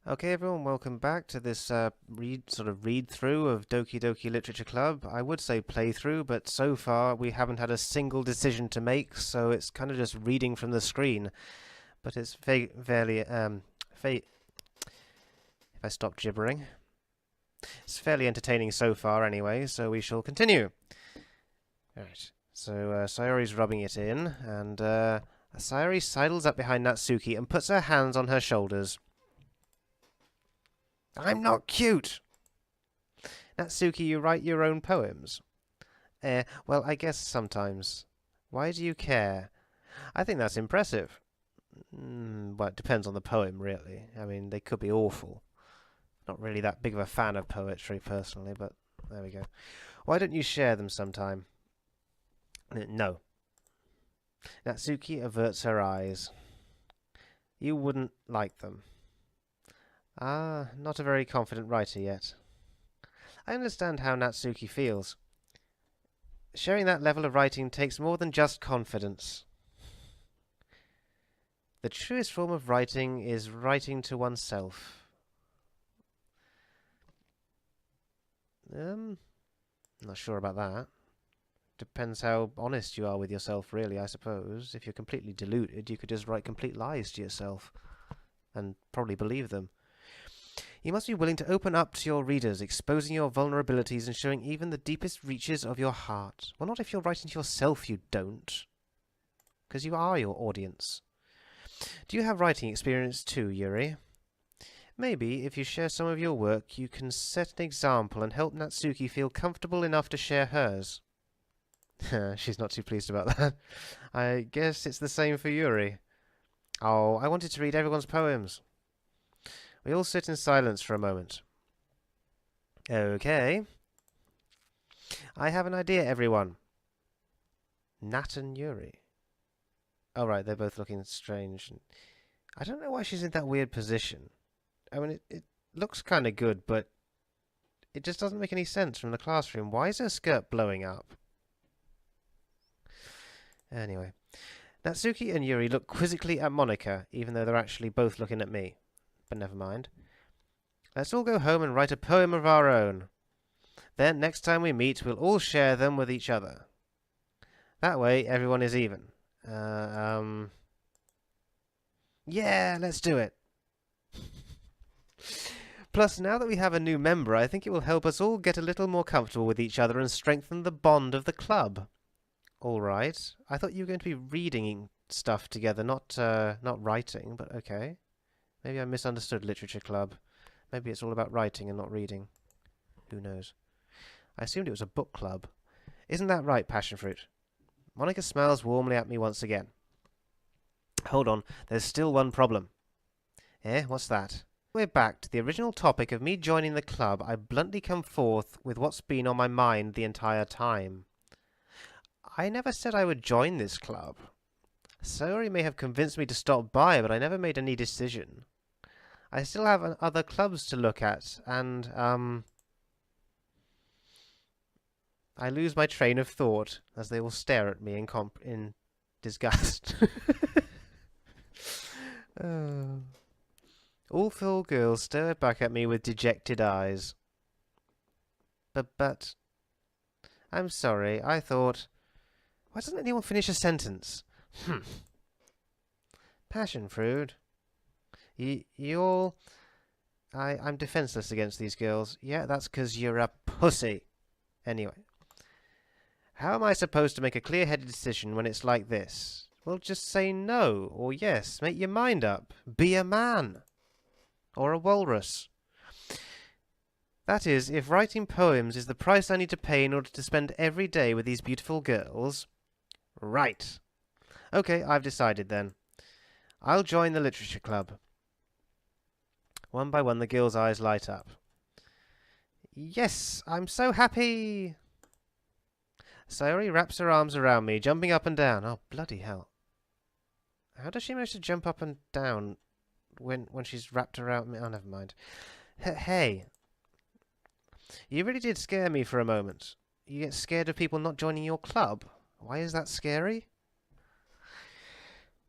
Okay, everyone, welcome back to this read-through of Doki Doki Literature Club. I would say playthrough, but so far we haven't had a single decision to make, so it's kind of just reading from the screen. But it's if I stop gibbering, it's fairly entertaining so far anyway, so we shall continue. Alright, so Sayori's rubbing it in, and Sayori sidles up behind Natsuki and puts her hands on her shoulders. I'm not cute! Natsuki, you write your own poems? Well, I guess sometimes. Why do you care? I think that's impressive. Well, it depends on the poem, really. I mean, they could be awful. Not really that big of a fan of poetry, personally, but there we go. Why don't you share them sometime? No. Natsuki averts her eyes. You wouldn't like them. Ah, not a very confident writer yet. I understand how Natsuki feels. Sharing that level of writing takes more than just confidence. The truest form of writing is writing to oneself. Not sure about that. Depends how honest you are with yourself, really, I suppose. If you're completely deluded, you could just write complete lies to yourself. And probably believe them. You must be willing to open up to your readers, exposing your vulnerabilities and showing even the deepest reaches of your heart. Well, not if you're writing to yourself, you don't. Because you are your audience. Do you have writing experience too, Yuri? Maybe, if you share some of your work, you can set an example and help Natsuki feel comfortable enough to share hers. She's not too pleased about that. I guess it's the same for Yuri. Oh, I wanted to read everyone's poems. We all sit in silence for a moment. Okay. I have an idea, everyone. Nat and Yuri. Oh, right, they're both looking strange. I don't know why she's in that weird position. I mean, it looks kind of good, but it just doesn't make any sense from the classroom. Why is her skirt blowing up? Anyway. Natsuki and Yuri look quizzically at Monika, even though they're actually both looking at me. But never mind. Let's all go home and write a poem of our own. Then, next time we meet, we'll all share them with each other. That way, everyone is even. Yeah, let's do it. Plus, now that we have a new member, I think it will help us all get a little more comfortable with each other and strengthen the bond of the club. All right. I thought you were going to be reading stuff together, not writing, but okay. Maybe I misunderstood Literature Club. Maybe it's all about writing and not reading. Who knows? I assumed it was a book club. Isn't that right, Passionfruit? Monika smiles warmly at me once again. Hold on, there's still one problem. What's that? We're back to the original topic of me joining the club. I bluntly come forth with what's been on my mind the entire time. I never said I would join this club. Sayori may have convinced me to stop by, but I never made any decision. I still have other clubs to look at, and, I lose my train of thought as they all stare at me in disgust. Oh. All four girls stare back at me with dejected eyes. But, I'm sorry, I thought... Why doesn't anyone finish a sentence? Passionfruit. You all... I'm defenseless against these girls. Yeah, that's 'cause you're a pussy. Anyway. How am I supposed to make a clear-headed decision when it's like this? Well, just say no or yes. Make your mind up. Be a man. Or a walrus. That is, if writing poems is the price I need to pay in order to spend every day with these beautiful girls... Right. Okay, I've decided then. I'll join the Literature Club. One by one, the girls' eyes light up. Yes, I'm so happy! Sayori wraps her arms around me, jumping up and down. Oh, bloody hell. How does she manage to jump up and down when she's wrapped around me? Oh, never mind. Hey. You really did scare me for a moment. You get scared of people not joining your club? Why is that scary?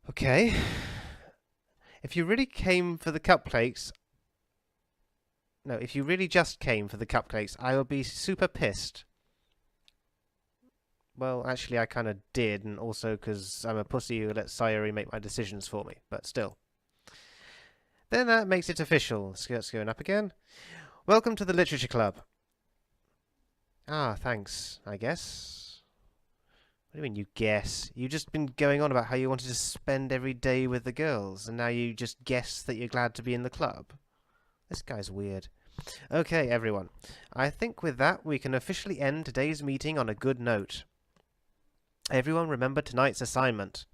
Okay. If you really came for the cupcakes, No, if you really just came for the cupcakes, I would be super pissed. Well, actually, I kind of did, and also because I'm a pussy who lets Sayori make my decisions for me, but still. Then that makes it official. Skirt's going up again. Welcome to the Literature Club. Ah, thanks, I guess. What do you mean, you guess? You've just been going on about how you wanted to spend every day with the girls, and now you just guess that you're glad to be in the club. This guy's weird. Okay, everyone. I think with that, we can officially end today's meeting on a good note. Everyone remember tonight's assignment.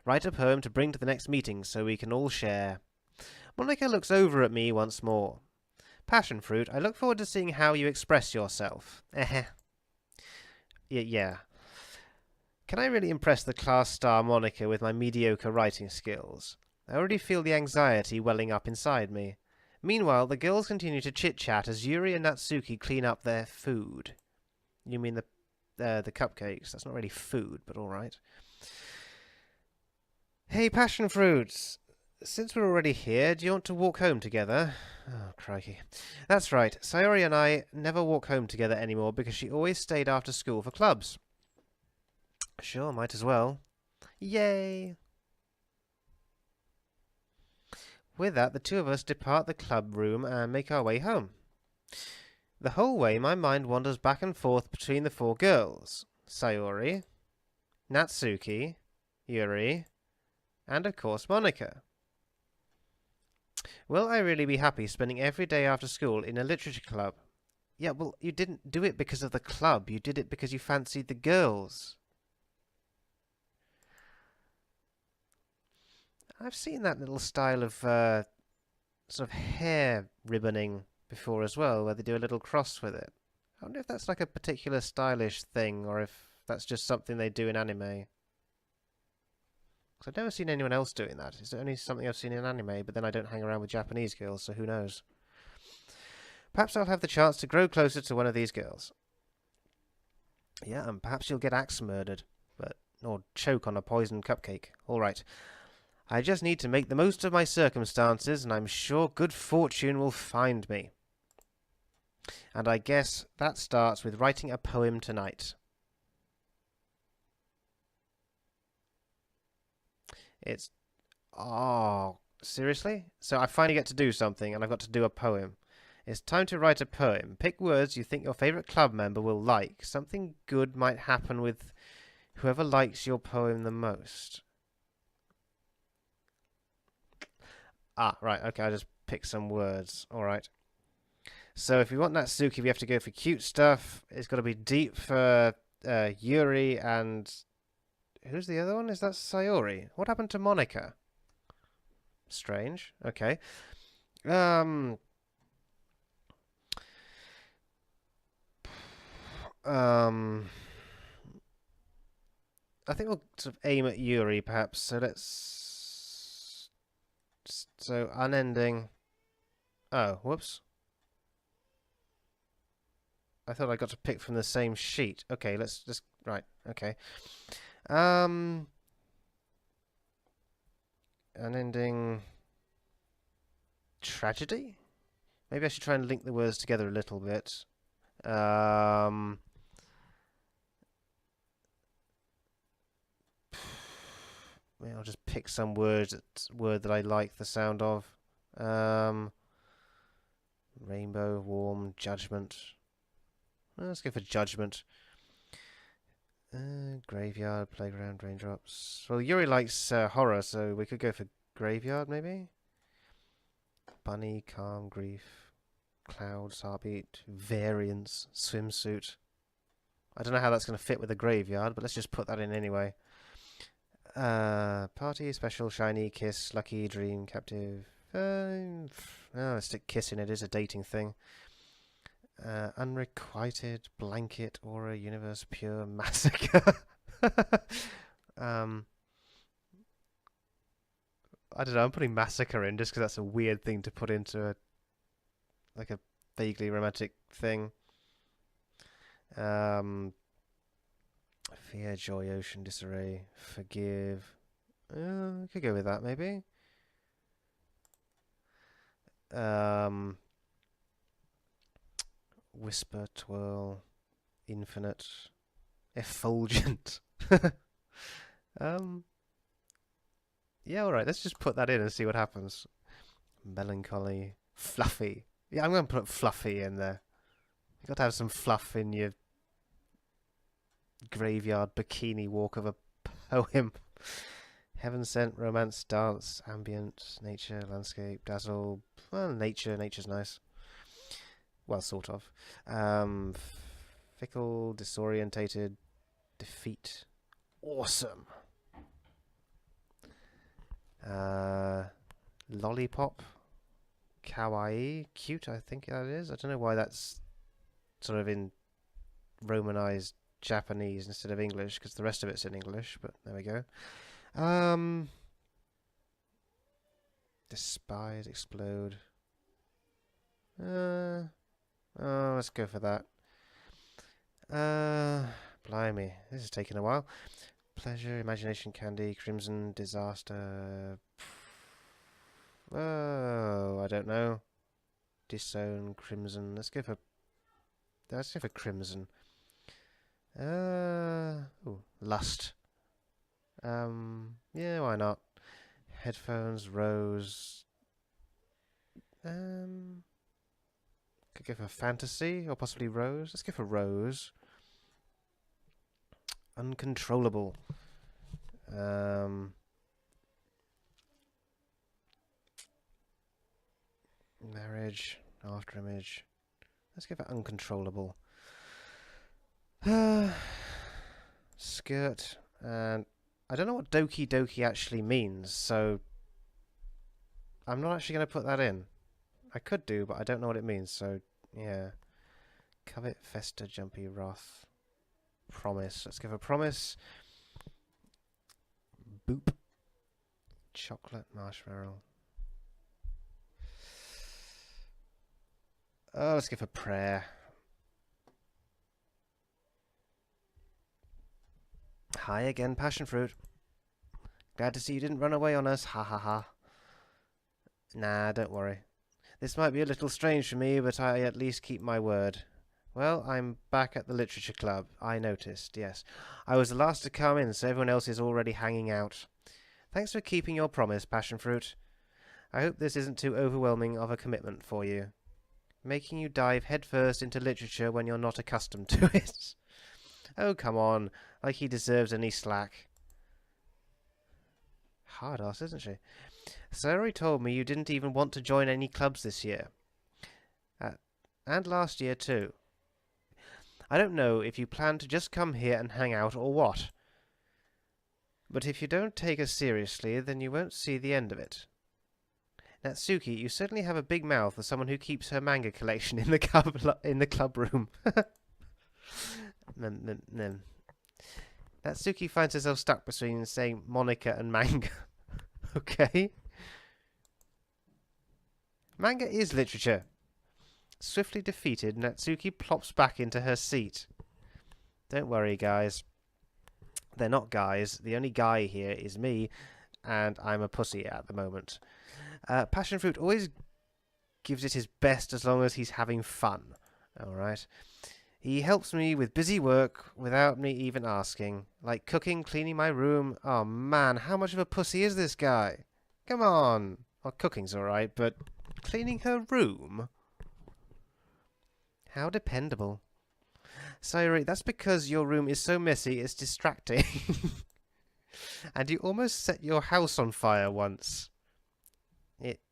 Write a poem to bring to the next meeting so we can all share. Monica looks over at me once more. Passionfruit, I look forward to seeing how you express yourself. Yeah. Can I really impress the class star Monica with my mediocre writing skills? I already feel the anxiety welling up inside me. Meanwhile, the girls continue to chit-chat as Yuri and Natsuki clean up their food. You mean the cupcakes? That's not really food, but all right. Hey, passion fruits! Since we're already here, do you want to walk home together? Oh, crikey. That's right. Sayori and I never walk home together anymore because she always stayed after school for clubs. Sure, might as well. Yay! With that, the two of us depart the club room and make our way home. The whole way, my mind wanders back and forth between the four girls. Sayori, Natsuki, Yuri, and of course Monica. Will I really be happy spending every day after school in a literature club? Yeah, well, you didn't do it because of the club. You did it because you fancied the girls. I've seen that little style of sort of hair ribboning before as well, where they do a little cross with it. I wonder if that's like a particular stylish thing, or if that's just something they do in anime. Because I've never seen anyone else doing that. It's only something I've seen in anime, but then I don't hang around with Japanese girls, so who knows. Perhaps I'll have the chance to grow closer to one of these girls. Yeah, and perhaps you'll get axe murdered, or choke on a poisoned cupcake. All right. I just need to make the most of my circumstances, and I'm sure good fortune will find me. And I guess that starts with writing a poem tonight. It's... Oh, seriously? So I finally get to do something, and I've got to do a poem. It's time to write a poem. Pick words you think your favourite club member will like. Something good might happen with whoever likes your poem the most. Ah, right, okay, I just picked some words. Alright. So if we want Natsuki, we have to go for cute stuff. It's got to be deep for Yuri and... Who's the other one? Is that Sayori? What happened to Monica? Strange. Okay. I think we'll sort of aim at Yuri, perhaps. So let's... So, unending... Oh, whoops. I thought I got to pick from the same sheet. Okay, let's just... Right, okay. Unending... Tragedy? Maybe I should try and link the words together a little bit. Maybe I'll just pick some word that I like the sound of. Rainbow, warm, judgment. Let's go for judgment. Graveyard, playground, raindrops. Well, Yuri likes horror, so we could go for graveyard, maybe? Bunny, calm, grief, clouds, heartbeat, variance, swimsuit. I don't know how that's going to fit with a graveyard, but let's just put that in anyway. Party, special, shiny, kiss, lucky, dream, captive. Let's stick kiss in it. It is a dating thing. Unrequited, blanket, aura, universe, pure, massacre. I don't know, I'm putting massacre in just because that's a weird thing to put into a vaguely romantic thing. Fear, joy, ocean, disarray, forgive. I could go with that, maybe. Whisper, twirl, infinite, effulgent. Yeah, alright, let's just put that in and see what happens. Melancholy, fluffy. Yeah, I'm going to put fluffy in there. You've got to have some fluff in your graveyard bikini walk of a poem. Heaven sent, romance, dance, ambient, nature, landscape, dazzle. Well, nature's nice. Well, sort of. Fickle, disorientated, defeat. Awesome. Lollipop, kawaii, cute, I think that is. I don't know why that's sort of in Romanized Japanese instead of English, because the rest of it's in English, but there we go. Despise, explode. Oh, let's go for that. Blimey, this is taking a while. Pleasure, imagination, candy, crimson, disaster. Oh, I don't know. Disown, crimson. Let's go for crimson. Ooh, lust. Yeah, why not? Headphones, rose. Could go for fantasy or possibly rose. Let's go for rose. Uncontrollable. Marriage, after image. Let's go for uncontrollable. Skirt, and I don't know what Doki Doki actually means, so I'm not actually going to put that in. I could do, but I don't know what it means, so yeah. Covet, fester, jumpy, wrath. Promise. Let's go for promise. Boop. Chocolate, marshmallow. Oh, let's go for prayer. Hi again, Passionfruit. Glad to see you didn't run away on us. Ha ha ha. Nah, don't worry. This might be a little strange for me, but I at least keep my word. Well, I'm back at the literature club. I noticed, yes. I was the last to come in, so everyone else is already hanging out. Thanks for keeping your promise, Passionfruit. I hope this isn't too overwhelming of a commitment for you. Making you dive headfirst into literature when you're not accustomed to it. Oh, come on. Like he deserves any slack. Hard ass, isn't she? Sayori told me you didn't even want to join any clubs this year. And last year, too. I don't know if you plan to just come here and hang out or what. But if you don't take us seriously, then you won't see the end of it. Natsuki, you certainly have a big mouth for someone who keeps her manga collection in the club room. Natsuki finds herself stuck between saying Monica and manga. Okay. Manga is literature. Swiftly defeated, Natsuki plops back into her seat. Don't worry, guys. They're not guys. The only guy here is me, and I'm a pussy at the moment. Passionfruit always gives it his best as long as he's having fun. Alright. He helps me with busy work without me even asking. Like cooking, cleaning my room. Oh man, how much of a pussy is this guy? Come on. Well, cooking's alright, but cleaning her room? How dependable. Sayori, that's because your room is so messy it's distracting. And you almost set your house on fire once.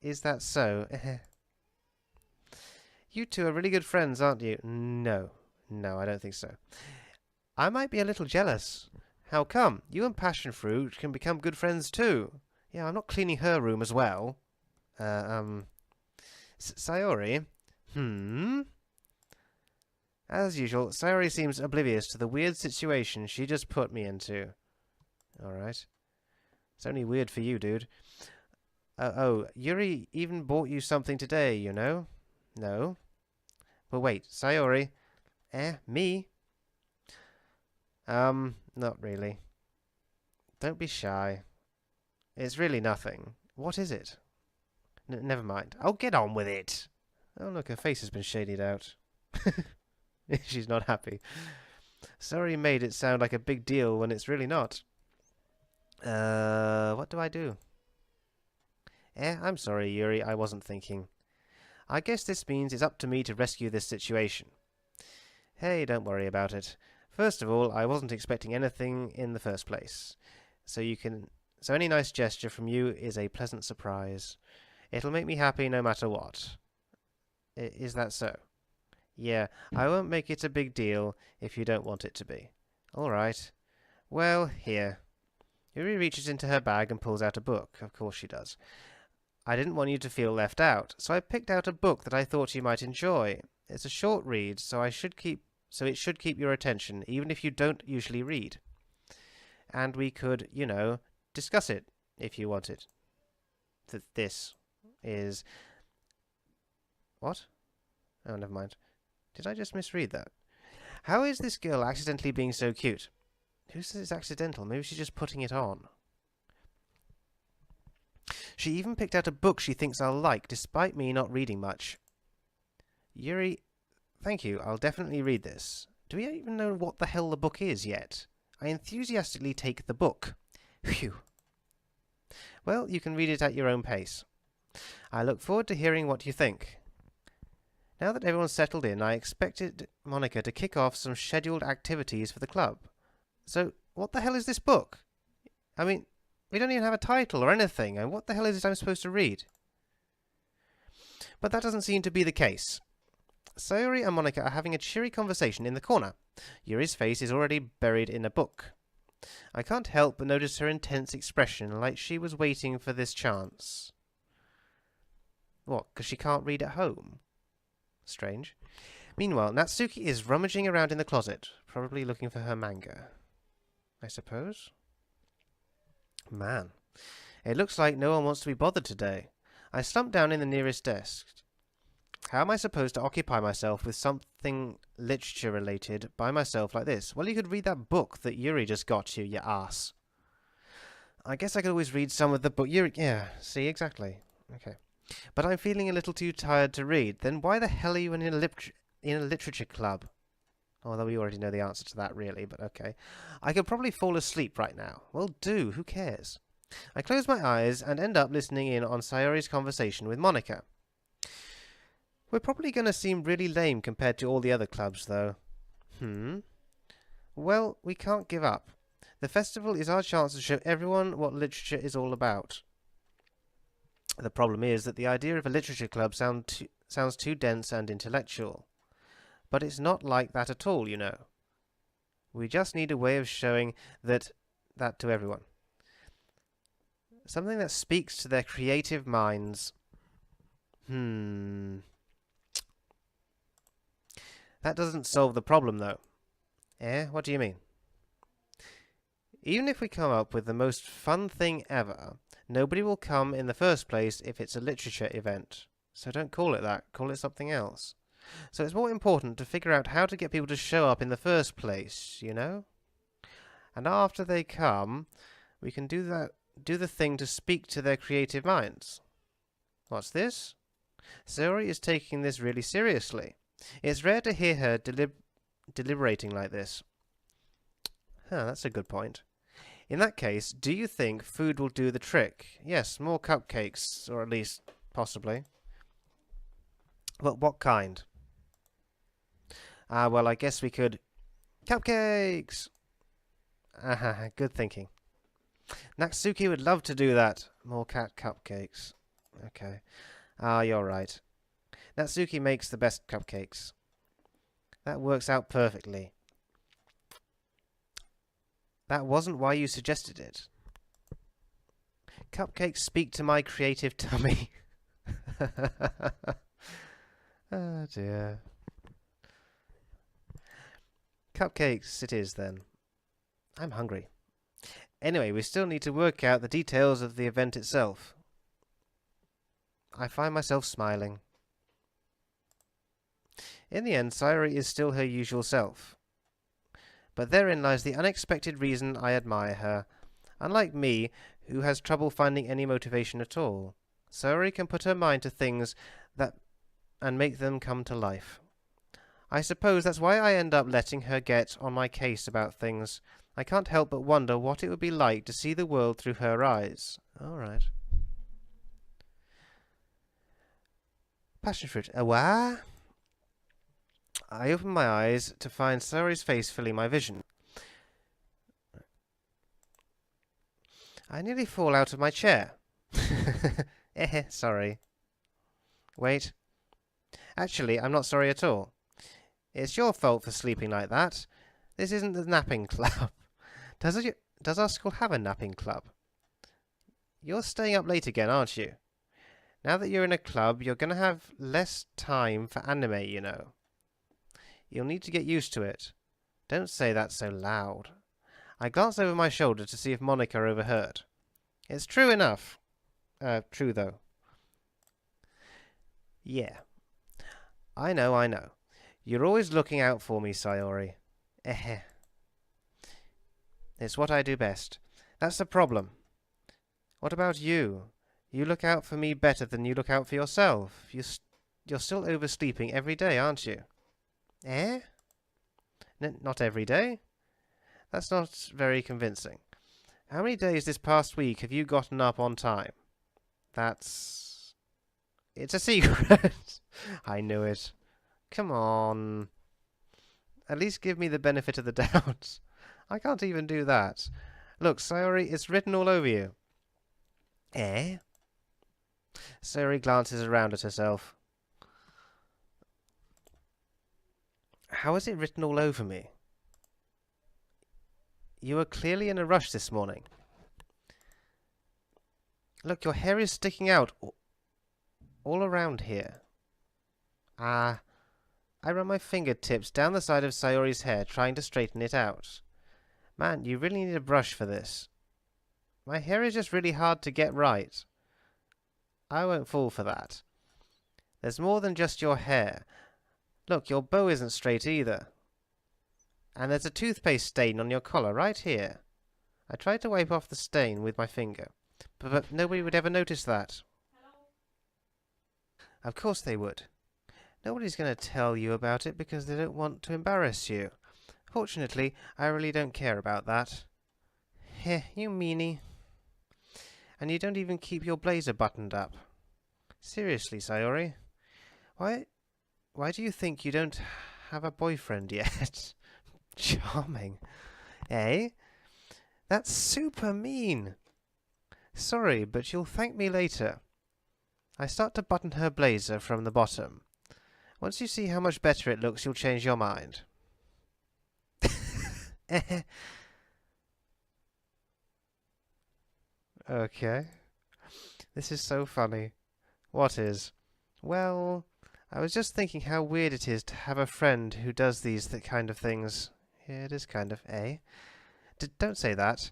Is that so? You two are really good friends, aren't you? No, I don't think so. I might be a little jealous. How come? You and Passionfruit can become good friends too. Yeah, I'm not cleaning her room as well. Sayori? As usual, Sayori seems oblivious to the weird situation she just put me into. Alright. It's only weird for you, dude. Oh, Yuri even bought you something today, you know? No? Well, wait, Sayori. Me? Not really. Don't be shy. It's really nothing. What is it? Never mind. I'll get on with it. Oh, look, her face has been shaded out. She's not happy. Sorry made it sound like a big deal when it's really not. What do I do? I'm sorry, Yuri, I wasn't thinking. I guess this means it's up to me to rescue this situation. Hey, don't worry about it. First of all, I wasn't expecting anything in the first place. So any nice gesture from you is a pleasant surprise. It'll make me happy no matter what. Is that so? Yeah, I won't make it a big deal if you don't want it to be. All right. Well, here. Yuri reaches into her bag and pulls out a book. Of course she does. I didn't want you to feel left out, so I picked out a book that I thought you might enjoy. It's a short read, so it should keep your attention, even if you don't usually read. And we could, discuss it, if you wanted. This is... What? Oh, never mind. Did I just misread that? How is this girl accidentally being so cute? Who says it's accidental? Maybe she's just putting it on. She even picked out a book she thinks I'll like, despite me not reading much. Yuri, thank you. I'll definitely read this. Do we even know what the hell the book is yet? I enthusiastically take the book. Phew. Well, you can read it at your own pace. I look forward to hearing what you think. Now that everyone's settled in, I expected Monica to kick off some scheduled activities for the club. So, what the hell is this book? I mean, we don't even have a title or anything, and what the hell is it I'm supposed to read? But that doesn't seem to be the case. Sayori and Monica are having a cheery conversation in the corner. Yuri's face is already buried in a book. I can't help but notice her intense expression, like she was waiting for this chance. What, because she can't read at home? Strange. Meanwhile, Natsuki is rummaging around in the closet, probably looking for her manga. I suppose? Man, it looks like no one wants to be bothered today. I slumped down in the nearest desk. How am I supposed to occupy myself with something literature-related by myself like this? Well, you could read that book that Yuri just got you ass. I guess I could always read some of the book. Yuri, yeah, see, exactly. Okay. But I'm feeling a little too tired to read. Then why the hell are you in a literature club? Although we already know the answer to that, really, but okay. I could probably fall asleep right now. Well, do. Who cares? I close my eyes and end up listening in on Sayori's conversation with Monica. We're probably going to seem really lame compared to all the other clubs, though. Well, we can't give up. The festival is our chance to show everyone what literature is all about. The problem is that the idea of a literature club sounds too dense and intellectual. But it's not like that at all, you know. We just need a way of showing that to everyone. Something that speaks to their creative minds. That doesn't solve the problem, though. What do you mean? Even if we come up with the most fun thing ever, nobody will come in the first place if it's a literature event. So don't call it that. Call it something else. So it's more important to figure out how to get people to show up in the first place, you know? And after they come, we can do the thing to speak to their creative minds. What's this? Sayori is taking this really seriously. It's rare to hear her deliberating like this. That's a good point. In that case, do you think food will do the trick? Yes, more cupcakes, or at least, possibly. Well, what kind? Well, I guess we could... Cupcakes! Good thinking. Natsuki would love to do that. More cat cupcakes. Okay. You're right. Natsuki makes the best cupcakes. That works out perfectly. That wasn't why you suggested it. Cupcakes speak to my creative tummy. Oh dear. Cupcakes it is then. I'm hungry. Anyway, we still need to work out the details of the event itself. I find myself smiling. In the end, Sayori is still her usual self. But therein lies the unexpected reason I admire her. Unlike me, who has trouble finding any motivation at all, Sayori can put her mind to things and make them come to life. I suppose that's why I end up letting her get on my case about things. I can't help but wonder what it would be like to see the world through her eyes. All right. Passionfruit. What? I open my eyes to find Sayori's face filling my vision. I nearly fall out of my chair. Sorry. Wait. Actually, I'm not sorry at all. It's your fault for sleeping like that. This isn't the napping club. Does our school have a napping club? You're staying up late again, aren't you? Now that you're in a club, you're going to have less time for anime, you know. You'll need to get used to it. Don't say that so loud. I glance over my shoulder to see if Monica overheard. It's true enough. True though. Yeah. I know. You're always looking out for me, Sayori. It's what I do best. That's the problem. What about you? You look out for me better than you look out for yourself. You're still oversleeping every day, aren't you? Not every day? That's not very convincing. How many days this past week have you gotten up on time? It's a secret. I knew it. Come on. At least give me the benefit of the doubt. I can't even do that. Look, Sayori, it's written all over you. Sayori glances around at herself. How is it written all over me? You were clearly in a rush this morning. Look, your hair is sticking out all around here. I run my fingertips down the side of Sayori's hair, trying to straighten it out. Man, you really need a brush for this. My hair is just really hard to get right. I won't fall for that. There's more than just your hair. Look, your bow isn't straight either. And there's a toothpaste stain on your collar right here. I tried to wipe off the stain with my finger, but nobody would ever notice that. Of course they would. Nobody's going to tell you about it because they don't want to embarrass you. Fortunately, I really don't care about that. Heh, you meanie. And you don't even keep your blazer buttoned up. Seriously, Sayori. Why do you think you don't have a boyfriend yet? Charming. That's super mean. Sorry, but you'll thank me later. I start to button her blazer from the bottom. Once you see how much better it looks, you'll change your mind. Okay. This is so funny. What is? Well, I was just thinking how weird it is to have a friend who does these kind of things. Yeah, it is kind of, don't say that.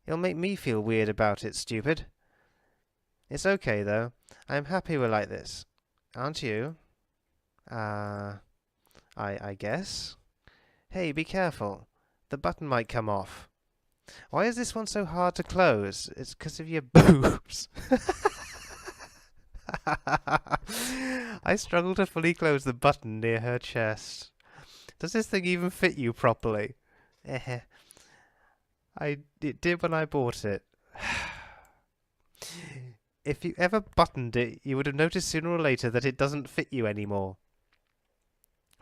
It'll make me feel weird about it, stupid. It's okay, though. I'm happy we're like this. Aren't you? I guess. Hey, be careful. The button might come off. Why is this one so hard to close? It's 'cause of your boobs. I struggle to fully close the button near her chest. Does this thing even fit you properly? It did when I bought it. If you ever buttoned it, you would have noticed sooner or later that it doesn't fit you anymore.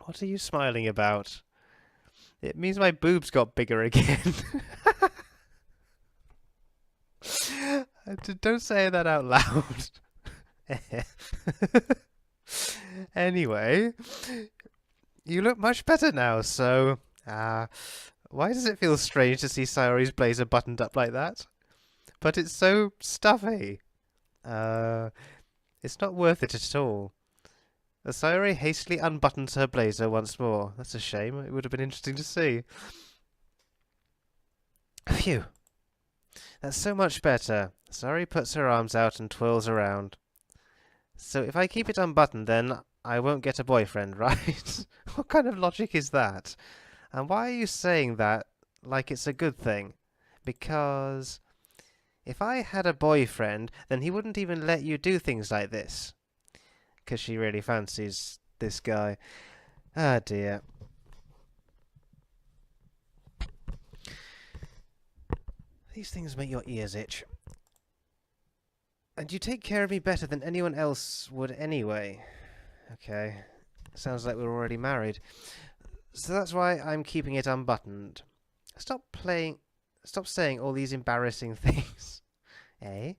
What are you smiling about? It means my boobs got bigger again. Don't say that out loud. Anyway, you look much better now, so... why does it feel strange to see Sayori's blazer buttoned up like that? But it's so stuffy. It's not worth it at all. Sayori hastily unbuttons her blazer once more. That's a shame. It would have been interesting to see. Phew. That's so much better. Sayori puts her arms out and twirls around. So if I keep it unbuttoned, then I won't get a boyfriend, right? What kind of logic is that? And why are you saying that like it's a good thing? Because if I had a boyfriend, then he wouldn't even let you do things like this. 'Cause she really fancies this guy. Ah, dear. These things make your ears itch. And you take care of me better than anyone else would anyway. Okay. Sounds like we're already married. So that's why I'm keeping it unbuttoned. Stop saying all these embarrassing things. Eh?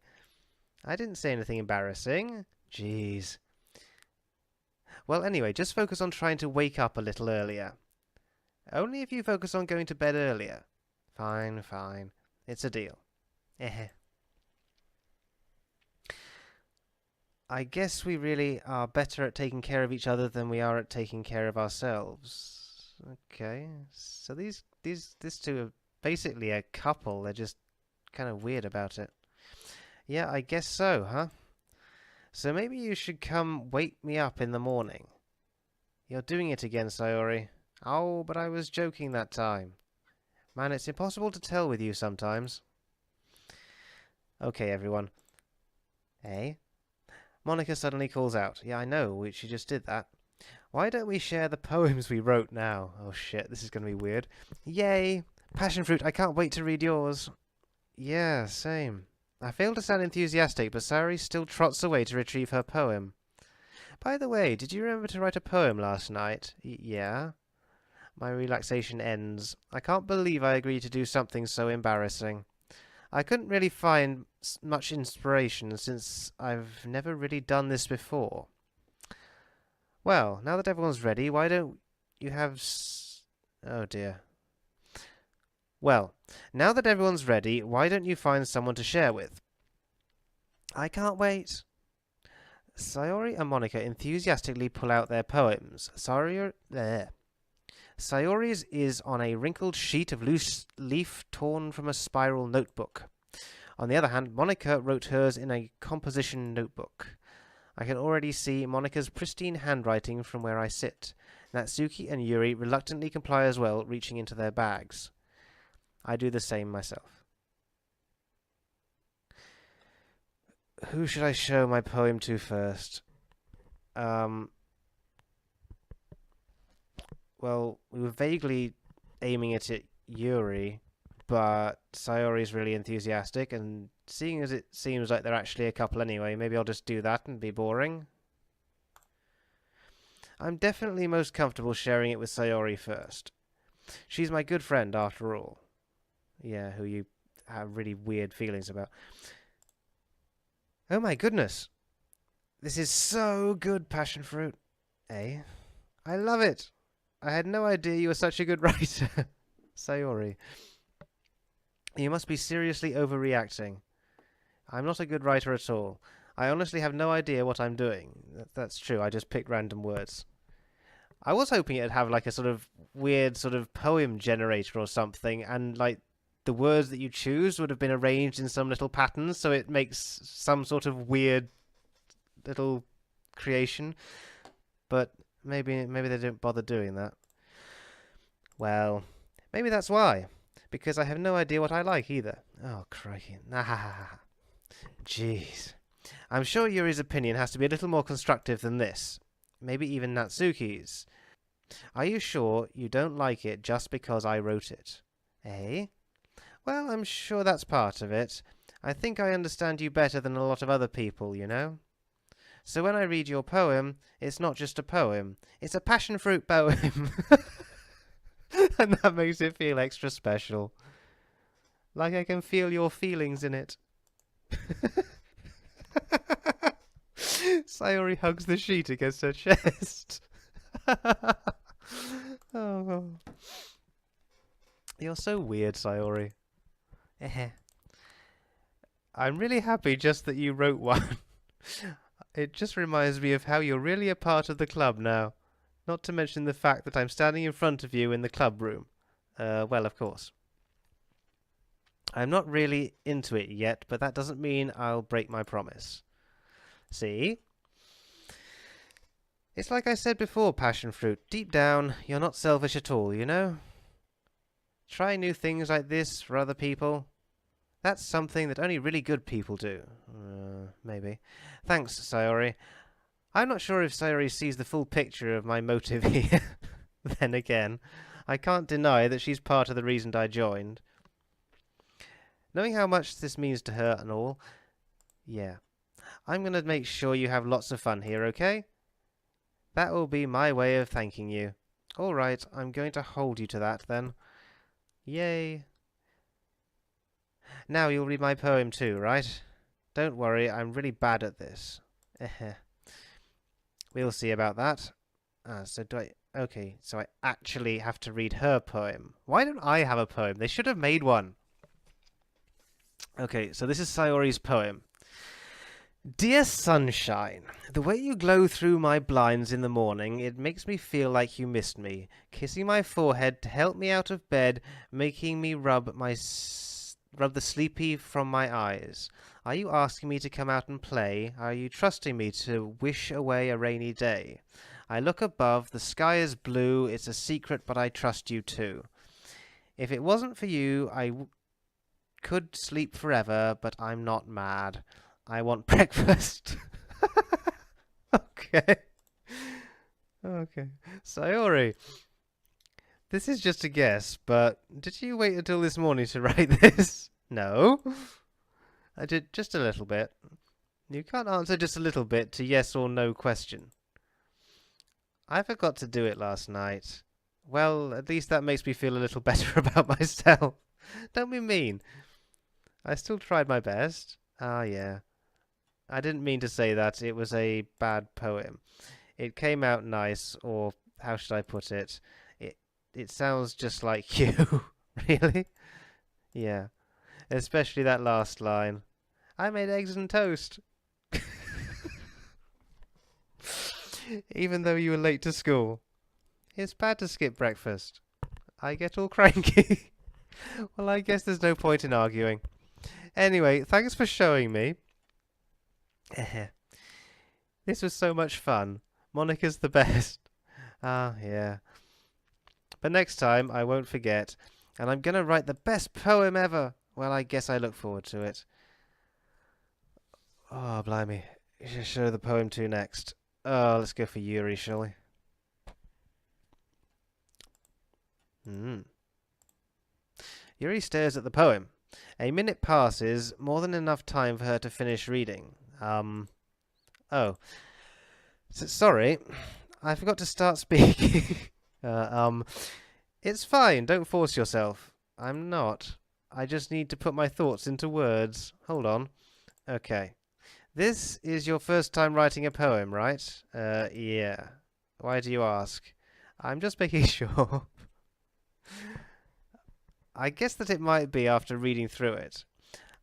I didn't say anything embarrassing. Jeez. Well, anyway, just focus on trying to wake up a little earlier. Only if you focus on going to bed earlier. Fine, fine. It's a deal. Eh. I guess we really are better at taking care of each other than we are at taking care of ourselves. Okay. So these two are basically a couple. They're just kind of weird about it. Yeah, I guess so, huh? So maybe you should come wake me up in the morning. You're doing it again, Sayori. Oh, but I was joking that time. Man, it's impossible to tell with you sometimes. Okay, everyone. Eh? Monica suddenly calls out. Yeah, I know, she just did that. Why don't we share the poems we wrote now? Oh shit, this is going to be weird. Yay! Passionfruit, I can't wait to read yours. Yeah, same. I fail to sound enthusiastic, but Sayori still trots away to retrieve her poem. By the way, did you remember to write a poem last night? Yeah? My relaxation ends. I can't believe I agreed to do something so embarrassing. I couldn't really find much inspiration since I've never really done this before. Well, now that everyone's ready, why don't you have oh dear. Well, now that everyone's ready, why don't you find someone to share with? I can't wait. Sayori and Monica enthusiastically pull out their poems. Sayori's is on a wrinkled sheet of loose leaf torn from a spiral notebook. On the other hand, Monica wrote hers in a composition notebook. I can already see Monica's pristine handwriting from where I sit. Natsuki and Yuri reluctantly comply as well, reaching into their bags. I do the same myself. Who should I show my poem to first? Well, we were vaguely aiming it at Yuri, but Sayori's really enthusiastic, and seeing as it seems like they're actually a couple anyway, maybe I'll just do that and be boring. I'm definitely most comfortable sharing it with Sayori first. She's my good friend, after all. Yeah, who you have really weird feelings about. Oh my goodness! This is so good, Passionfruit. Eh? I love it! I had no idea you were such a good writer. Sayori. You must be seriously overreacting. I'm not a good writer at all. I honestly have no idea what I'm doing. That's true, I just picked random words. I was hoping it'd have like a sort of weird sort of poem generator or something, and like the words that you choose would have been arranged in some little patterns, so it makes some sort of weird little creation. But maybe they don't bother doing that. Well, maybe that's why. Because I have no idea what I like either. Oh, crikey. Jeez. I'm sure Yuri's opinion has to be a little more constructive than this. Maybe even Natsuki's. Are you sure you don't like it just because I wrote it? Eh? Well, I'm sure that's part of it. I think I understand you better than a lot of other people, you know? So when I read your poem, it's not just a poem. It's a passionfruit poem. And that makes it feel extra special. Like I can feel your feelings in it. Sayori hugs the sheet against her chest. Oh. You're so weird, Sayori. I'm really happy just that you wrote one. It just reminds me of how you're really a part of the club now. Not to mention the fact that I'm standing in front of you in the club room. Well, of course. I'm not really into it yet, but that doesn't mean I'll break my promise. See? It's like I said before, Passionfruit. Deep down, you're not selfish at all, you know? Try new things like this for other people. That's something that only really good people do. Maybe. Thanks, Sayori. I'm not sure if Sayori sees the full picture of my motive here. Then again, I can't deny that she's part of the reason I joined. Knowing how much this means to her and all, yeah. I'm going to make sure you have lots of fun here, okay? That will be my way of thanking you. All right, I'm going to hold you to that, then. Yay. Now you'll read my poem too, right? Don't worry, I'm really bad at this. We'll see about that. Okay, so I actually have to read her poem. Why don't I have a poem? They should have made one. Okay, so this is Sayori's poem. Dear sunshine, the way you glow through my blinds in the morning, it makes me feel like you missed me, kissing my forehead to help me out of bed, making me rub the sleepy from my eyes. Are you asking me to come out and play? Are you trusting me to wish away a rainy day? I look above, the sky is blue, it's a secret, but I trust you too. If it wasn't for you, I could sleep forever, but I'm not mad. I want breakfast. Okay. Okay. Sayori, this is just a guess, but did you wait until this morning to write this? No. I did just a little bit. You can't answer just a little bit to yes or no question. I forgot to do it last night. Well, at least that makes me feel a little better about myself. Don't be mean. I still tried my best. Ah, yeah. I didn't mean to say that. It was a bad poem. It came out nice, or how should I put it? It sounds just like you. Really? Yeah. Especially that last line. I made eggs and toast. Even though you were late to school. It's bad to skip breakfast. I get all cranky. Well, I guess there's no point in arguing. Anyway, thanks for showing me. This was so much fun. Monica's the best. Ah, yeah. But next time, I won't forget. And I'm going to write the best poem ever. Well, I guess I look forward to it. Oh, blimey. You should show the poem to next. Oh, let's go for Yuri, shall we? Yuri stares at the poem. A minute passes, more than enough time for her to finish reading. Oh. Sorry, I forgot to start speaking. It's fine, don't force yourself. I'm not. I just need to put my thoughts into words. Hold on. Okay. This is your first time writing a poem, right? Yeah. Why do you ask? I'm just making sure. I guess that it might be after reading through it.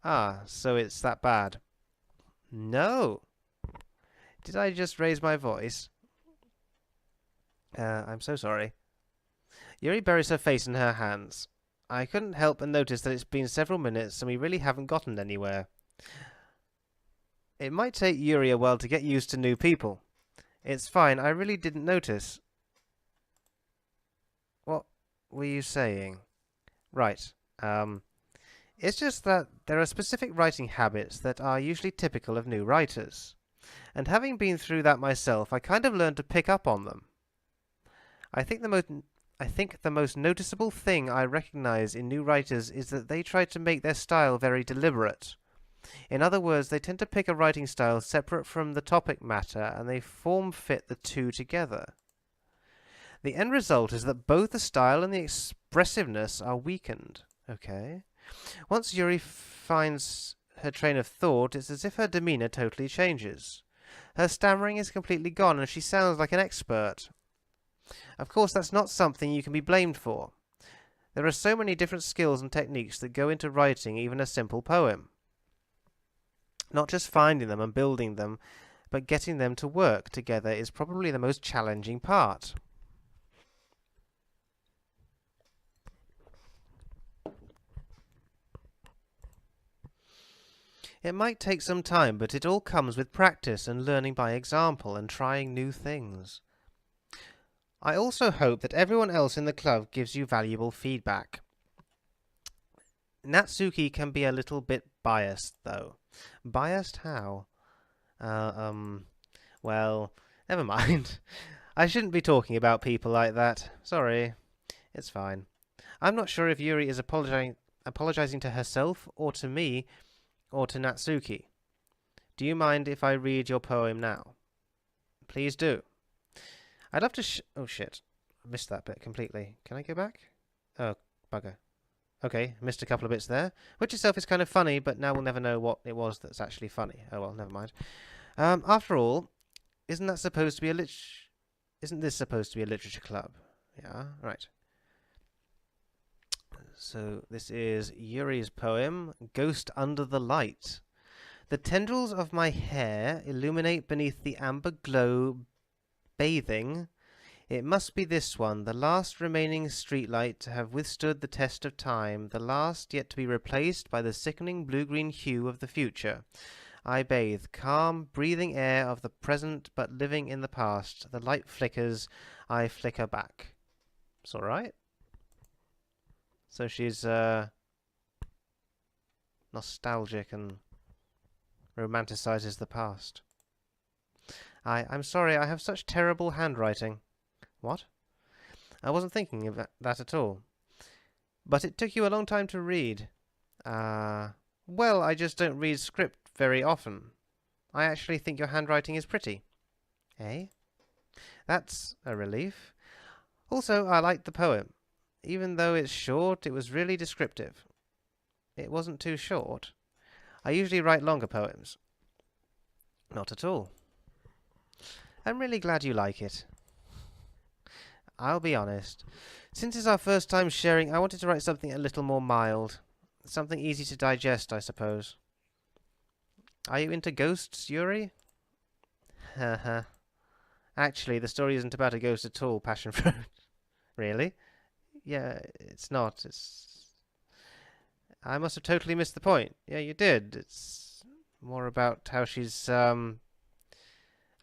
Ah, so it's that bad. No. Did I just raise my voice? I'm so sorry. Yuri buries her face in her hands. I couldn't help but notice that it's been several minutes and we really haven't gotten anywhere. It might take Yuri a while to get used to new people. It's fine, I really didn't notice. What were you saying? Right. It's just that there are specific writing habits that are usually typical of new writers. And having been through that myself, I kind of learned to pick up on them. I think the most noticeable thing I recognize in new writers is that they try to make their style very deliberate. In other words, they tend to pick a writing style separate from the topic matter, and they form-fit the two together. The end result is that both the style and the expressiveness are weakened. Okay. Once Yuri finds her train of thought, it's as if her demeanor totally changes. Her stammering is completely gone, and she sounds like an expert. Of course, that's not something you can be blamed for. There are so many different skills and techniques that go into writing even a simple poem. Not just finding them and building them, but getting them to work together is probably the most challenging part. It might take some time, but it all comes with practice and learning by example and trying new things. I also hope that everyone else in the club gives you valuable feedback. Natsuki can be a little bit biased, though. Biased how? Well, never mind. I shouldn't be talking about people like that. Sorry. It's fine. I'm not sure if Yuri is apologizing to herself, or to me, or to Natsuki. Do you mind if I read your poem now? Please do. I'd love to oh shit. I missed that bit completely. Can I go back? Oh, bugger. Okay, missed a couple of bits there. Which itself is kind of funny, but now we'll never know what it was that's actually funny. Oh well, never mind. After all, isn't this supposed to be a literature club? Yeah, right. So this is Yuri's poem, Ghost Under the Light. The tendrils of my hair illuminate beneath the amber glow bathing. It must be this one, the last remaining streetlight to have withstood the test of time, the last yet to be replaced by the sickening blue-green hue of the future. I bathe, calm, breathing air of the present, but living in the past. The light flickers, I flicker back. It's alright. So she's nostalgic and romanticizes the past. I'm sorry, I have such terrible handwriting. What? I wasn't thinking of that at all. But it took you a long time to read. Well, I just don't read script very often. I actually think your handwriting is pretty. Eh? That's a relief. Also, I liked the poem. Even though it's short, it was really descriptive. It wasn't too short. I usually write longer poems. Not at all. I'm really glad you like it. I'll be honest. Since it's our first time sharing, I wanted to write something a little more mild. Something easy to digest, I suppose. Are you into ghosts, Yuri? Haha. Actually, the story isn't about a ghost at all, Passionfruit. Really? Yeah, it's not. I must have totally missed the point. Yeah, you did. It's more about how she's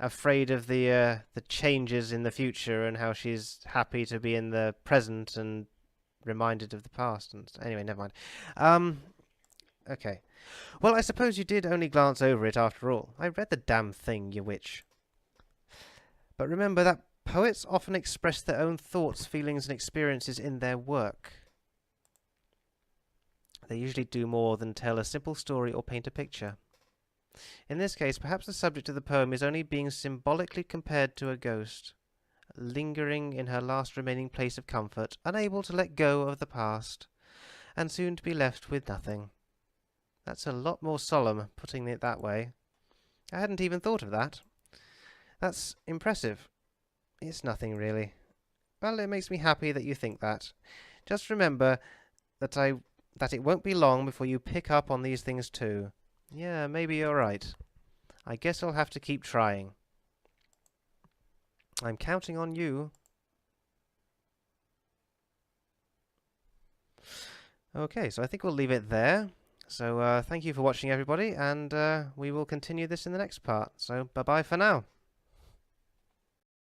afraid of the changes in the future, and how she's happy to be in the present and reminded of the past. And anyway, never mind. Okay. Well, I suppose you did only glance over it after all. I read the damn thing, you witch. But remember that poets often express their own thoughts, feelings, and experiences in their work. They usually do more than tell a simple story or paint a picture. In this case, perhaps the subject of the poem is only being symbolically compared to a ghost, lingering in her last remaining place of comfort, unable to let go of the past, and soon to be left with nothing. That's a lot more solemn, putting it that way. I hadn't even thought of that. That's impressive. It's nothing, really. Well, it makes me happy that you think that. Just remember that it won't be long before you pick up on these things too. Yeah, maybe you're right. I guess I'll have to keep trying. I'm counting on you. Okay, so I think we'll leave it there. So thank you for watching, everybody, and we will continue this in the next part. So bye-bye for now.